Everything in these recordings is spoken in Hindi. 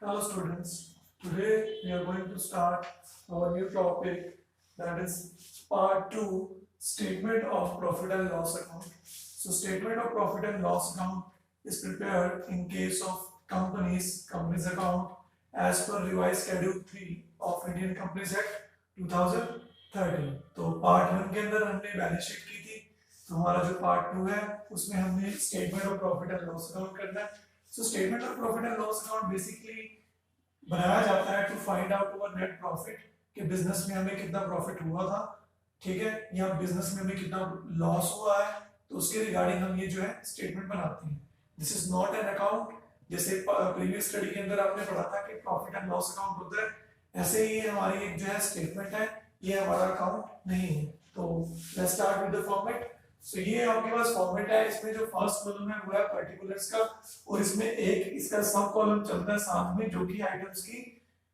Hello students, today we are going to start our new topic, that is part 2, statement of profit and loss account. So statement of profit and loss account is prepared in case of company's account as per revised schedule 3 of Indian Companies Act 2013. तो पार्ट 1 के अंदर हमने बैलेंस शीट की थी, तो हमारा जो पार्ट 2 है उसमें हमने statement of profit and loss account करना है। So statement of profit and loss account basically बनाया जाता है to find out our net profit कि बिजनेस में हमें कितना प्रॉफिट हुआ था, ठीक है, या बिजनेस में हमें कितना लॉस हुआ है, तो उसके रिगार्डिंग हम ये जो है स्टेटमेंट बनाते हैं। This is not an account, जैसे प्रीवियस स्टडी के अंदर आपने पढ़ा था कि प्रॉफिट एंड लॉस अकाउंट होता है, ऐसे ही हमारी एक जो है स्टेटमेंट है, ये हमारा अकाउंट नहीं है। तो let's start with the format. So ये आपके पास फॉर्मेट है, इसमें जो फर्स्ट कॉलम है वो है पर्टिकुलर्स का, और इसमें एक इसका सब कॉलम चलता है साथ में जो कि आइटम्स की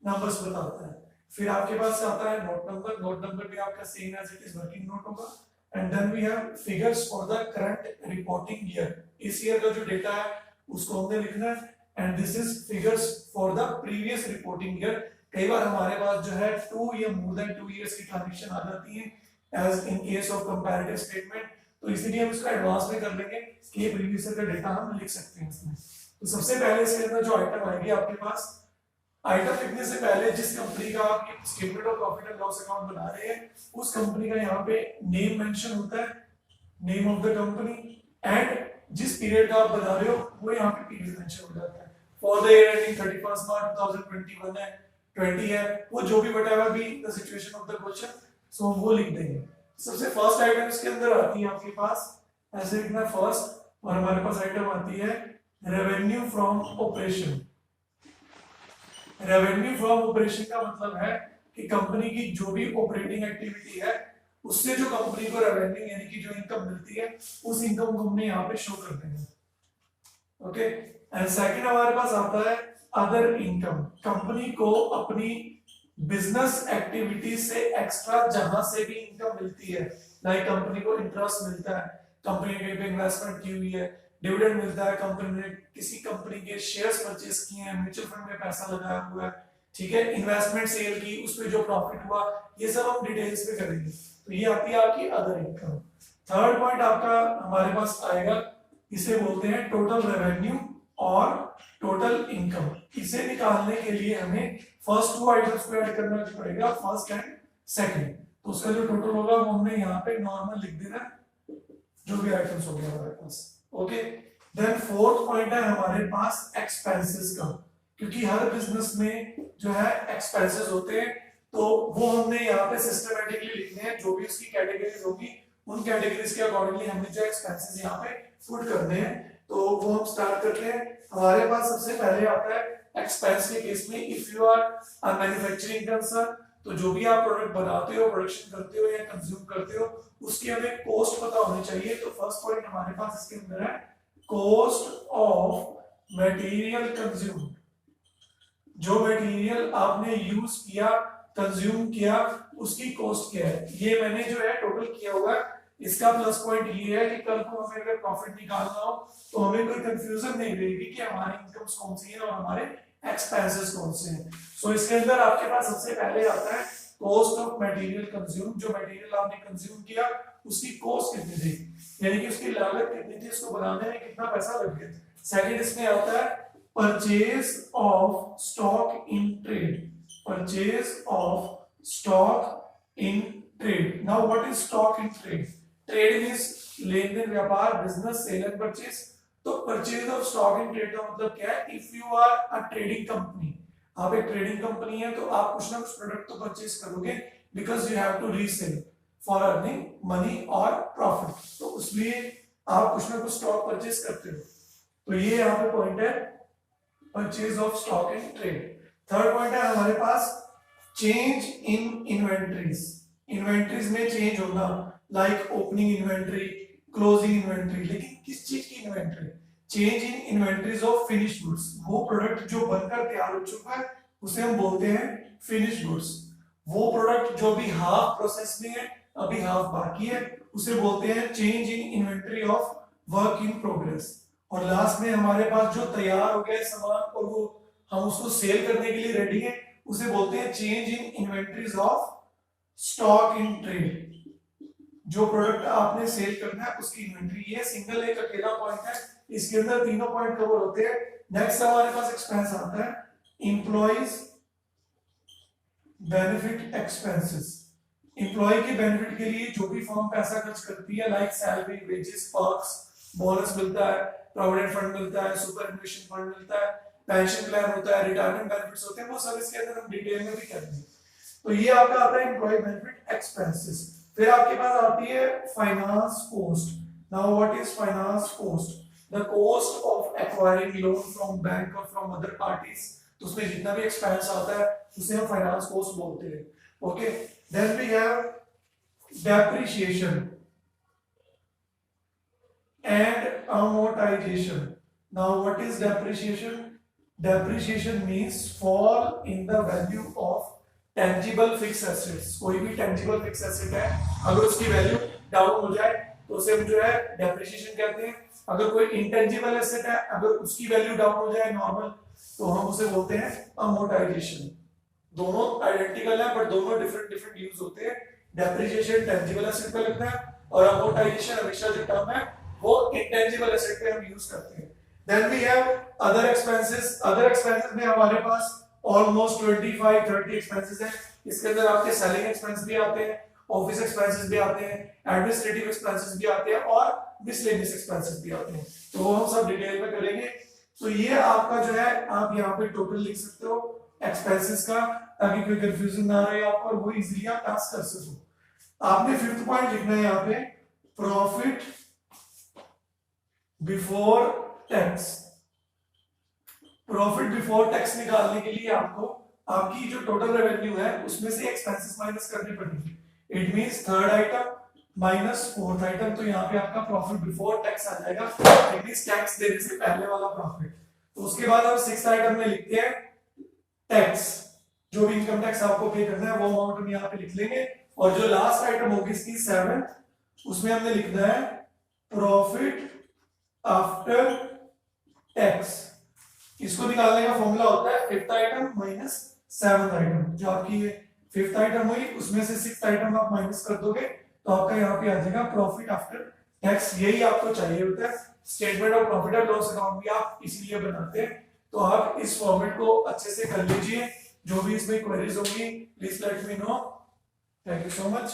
नंबर्स बताता है। फिर आपके पास आता है नोट नंबर भी आपका same as it is working note होगा। And then we have figures for the current reporting year, इस ईयर का जो डेटा है उसको हमने लिखना है। And this is figures for the previous reporting year. कई बार हमारे पास जो है 2 या मोर देन 2 इयर्स की ट्रांजैक्शन आ जाती है as in case of comparative statement, तो इसीलिए हम इसको एडवांस में कर लेंगे कि ये प्रीवियस ईयर का डेटा हम लिख सकते हैं इसमें। तो सबसे पहले इसके अंदर जो आइटम आएगी आपके पास, आइटम लिखने से पहले जिस कंपनी का आप statement of profit and loss account बना रहे हैं उस कंपनी का यहाँ पे नेम मेंशन होता है, name of the company, and जिस पीरियड का आप बना रहे हो वो यहाँ पे पीरियड मेंशन हो जाता है। For the year ending 31 March 2021 है, 20 है, वो जो भी whatever be the situation of the question, so हम वो लिख देंगे। सबसे फर्स्ट आइटम इसके अंदर आती है आपके पास, ऐसे लिखना फर्स्ट, और हमारे पास आइटम आती है revenue from operation. Revenue from operation का मतलब है कि कंपनी की जो भी ऑपरेटिंग एक्टिविटी है उससे जो कंपनी को रेवेन्यू यानी कि जो इनकम मिलती है उस इनकम को हमने यहाँ पे शो कर देंगे। ओके, एंड सेकंड हमारे पास आता है अदर इनकम। कंपनी को अपनी बिजनेस एक्टिविटी से एक्स्ट्रा जहां से भी इनकम मिलती है, लाइक कंपनी को इंटरेस्ट मिलता है, कंपनी ने पे इन्वेस्टमेंट की हुई है, डिविडेंड मिलता है, कंपनी ने किसी कंपनी के शेयर्स परचेज किए हैं, म्यूचुअल फंड में पैसा लगाया हुआ है, ठीक है, इन्वेस्टमेंट सेल की, उसमें जो प्रॉफिट हुआ, ये सब हम डिटेल्स में करेंगे। तो ये आती है आपकी अदर इनकम। थर्ड पॉइंट आपका हमारे पास आएगा, इसे बोलते हैं टोटल रेवेन्यू और टोटल इनकम। इसे निकालने के लिए हमें फर्स्ट 2 आइटम्स को ऐड करना पड़ेगा, फर्स्ट एंड सेकंड। तो उसका जो टोटल होगा वो हमने यहाँ पे नॉर्मल लिख देना, जो भी आइटम्स हो गया हमारे पास। ओके, देन फोर्थ पॉइंट है हमारे पास एक्सपेंसेस का, क्योंकि हर बिजनेस में जो है एक्सपेंसेस होते हैं, तो वो हमने यहाँ पे सिस्टमैटिकली लिखने हैं, जो भी उसकी कैटेगरीज होगी उन कैटेगरीज के अकॉर्डिंगली हमने जो एक्सपेंसेस यहाँ पे पुट करने हैं। तो वो हम स्टार्ट करते हैं। हमारे पास सबसे पहले आता है एक्सपेंस के केस में, if you are a manufacturing concern, तो जो भी आप प्रोडक्ट बनाते हो, प्रोडक्शन करते हो या कंज्यूम करते हो, उसकी हमें कॉस्ट पता होनी चाहिए। तो फर्स्ट पॉइंट हमारे पास इसके अंदर है कॉस्ट ऑफ मटेरियल कंज्यूम। जो मटेरियल आपने यूज किया, कंज्यूम किया, उसकी कॉस्ट क्या है, ये मैंने जो है टोटल किया हुआ है। इसका प्लस पॉइंट ये है कि कल को हमें अगर प्रॉफिट निकालना हो तो हमें कोई कंफ्यूजन नहीं रहेगी कि हमारी इनकम्स कौन सी है और हमारे एक्सपेंसेस कौन से हैं। सो इसके अंदर आपके पास सबसे पहले आता है कॉस्ट ऑफ मटेरियल कंज्यूम। जो मटेरियल आपने कंज्यूम किया उसकी कॉस्ट कितनी थी, यानी कि उसकी लागत कितनी थी, उसको बनाने में कितना पैसा लग गया। सेकंड इसमें आता है purchase of stock in trade. Purchase of stock in trade. Now what is stock in trade? Trade means लेन देन, व्यापार, बिजनेस, सेल एंड परचेज। तो purchase of stock in trade का मतलब क्या है? If you are a trading company, आप एक ट्रेडिंग कंपनी है, तो आप कुछ ना कुछ प्रोडक्ट तो परचेज करोगे, because you have to resell for earning money और प्रॉफिट, तो उसलिए आप कुछ ना कुछ स्टॉक परचेज करते हो। तो ये यहाँ पे पॉइंट है purchase of stock in trade. Third point है हमारे पास चेंज इन इन्वेंटरीज। इन्वेंटरीज में चेंज होना, like opening inventory, closing inventory. लेकिन किस चीज की inventory? Change in inventories of finished goods. वो प्रोडक्ट जो बनकर तैयार हो चुका है उसे हम बोलते हैं फिनिश्ड गुड्स। वो प्रोडक्ट जो भी हाफ प्रोसेस में है, अभी हाफ बाकी है, उसे बोलते हैं change in inventory of work in progress. और लास्ट में हमारे पास जो तैयार हो गया सामान और वो हम उसको सेल करने के लिए रेडी हैं, उसे बोलते हैं change in inventories of stock in trade. जो प्रोडक्ट आपने सेल करना है उसकी इन्वेंटरी, ये सिंगल एक अकेला पॉइंट है, इसके अंदर तीनों पॉइंट कवर होते हैं। नेक्स्ट हमारे पास एक्सपेंस आता है एम्प्लॉइज बेनिफिट एक्सपेंसेस। एम्प्लॉय के बेनिफिट के लिए जो भी फर्म पैसा खर्च करती है, like salary, wages, perks, bonus मिलता है, प्रोविडेंट फंड मिलता है, सुपर एनुएशन फंड मिलता है, पेंशन प्लान होता है, रिटायरमेंट बेनिफिट्स होते हैं, वो सब इसके अंदर हम डिटेल में भी करेंगे। तो ये आपका आता है एम्प्लॉय बेनिफिट एक्सपेंसेस। फिर आपके पास आती है finance cost. Now what is finance cost? The cost of acquiring loan from bank और फ्रॉम अदर पार्टीज। तो उसमें जितना भी एक्सपेंस आता है उसे हम फाइनेंस कॉस्ट बोलते हैं। Okay, then we have depreciation and amortization. Now what is depreciation? Depreciation means fall in the value of tangible fixed assets. कोई भी tangible fixed asset है, अगर उसकी वैल्यू डाउन हो जाए तो उसे हम जो है depreciation कहते हैं। अगर कोई intangible asset है, अगर उसकी वैल्यू डाउन हो जाए नॉर्मल, तो हम उसे बोलते हैं amortization। दोनों आइडेंटिकल है बट दोनों डिफरेंट यूज होते हैं। डेप्रिसिएशन टेंजिबल एसेट पे लगता है और amortization हमेशा जो टर्म है वो इंटेंजिबल एसेट पे हम यूज करते हैं। Then we have other expenses. Other expenses में हमारे पास ऑलमोस्ट 25-30 एक्सपेंसेस हैं। इसके अंदर आपके सेलिंग एक्सपेंस भी आते हैं, ऑफिस एक्सपेंसेस भी आते हैं, एडमिनिस्ट्रेटिव एक्सपेंसेस भी आते हैं और मिसलेनियस एक्सपेंसेस भी आते हैं। तो वो हम सब डिटेल में करेंगे। तो ये आपका जो है, आप यहाँ पे टोटल लिख सकते हो एक्सपेंसेस का, ताकि कोई कंफ्यूजन ना रहे आपको और वो इजीली आप टास्क कर सको। आपने फिफ्थ पॉइंट लिखना है यहाँ पे profit before tax. Profit before tax निकालने के लिए आपको आपकी जो टोटल रेवेन्यू है उसमें से एक्सपेंसेस माइनस करनी पड़ेगी। It means third item minus fourth item, तो यहाँ पे आपका प्रॉफिट बिफोर टैक्स आ जाएगा। इट मींस टैक्स देने से पहले वाला प्रॉफिट। तो उसके बाद हम सिक्स्थ आइटम में लिखते हैं टैक्स। जो भी इनकम टैक्स आपको पे करना है वो अमाउंट हम यहाँ पे लिख लेंगे। और जो लास्ट आइटम होगी इसकी सेवेंथ, उसमें हमने लिखना है प्रॉफिट आफ्टर टैक्स। इसको निकालने का फॉर्मूला होता है fifth item minus seventh item. जो आपकी ये फिफ्थ आइटम हुई उसमें से सिक्स्थ आइटम आप माइनस कर दोगे तो आपका यहाँ पे आ जाएगा प्रॉफिट आफ्टर टैक्स। यही आपको चाहिए होता है। Statement of profit and loss account भी आप इसीलिए बनाते हैं। तो आप इस फॉर्मेट को अच्छे से कर लीजिए। जो भी इसमें क्वेरीज होंगी please let me know. Thank you so much.